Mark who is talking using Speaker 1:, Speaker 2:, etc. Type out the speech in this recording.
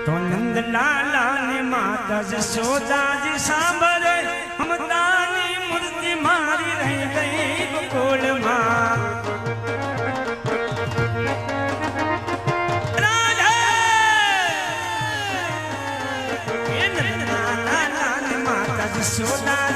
Speaker 1: તો નંદલાલા ને માતા જશોદાજી સાંભળે મમતાની મૂર્તિ મારી રહી ગઈ ગોકુળમાં. નંદલાલા ને માતા જશોદા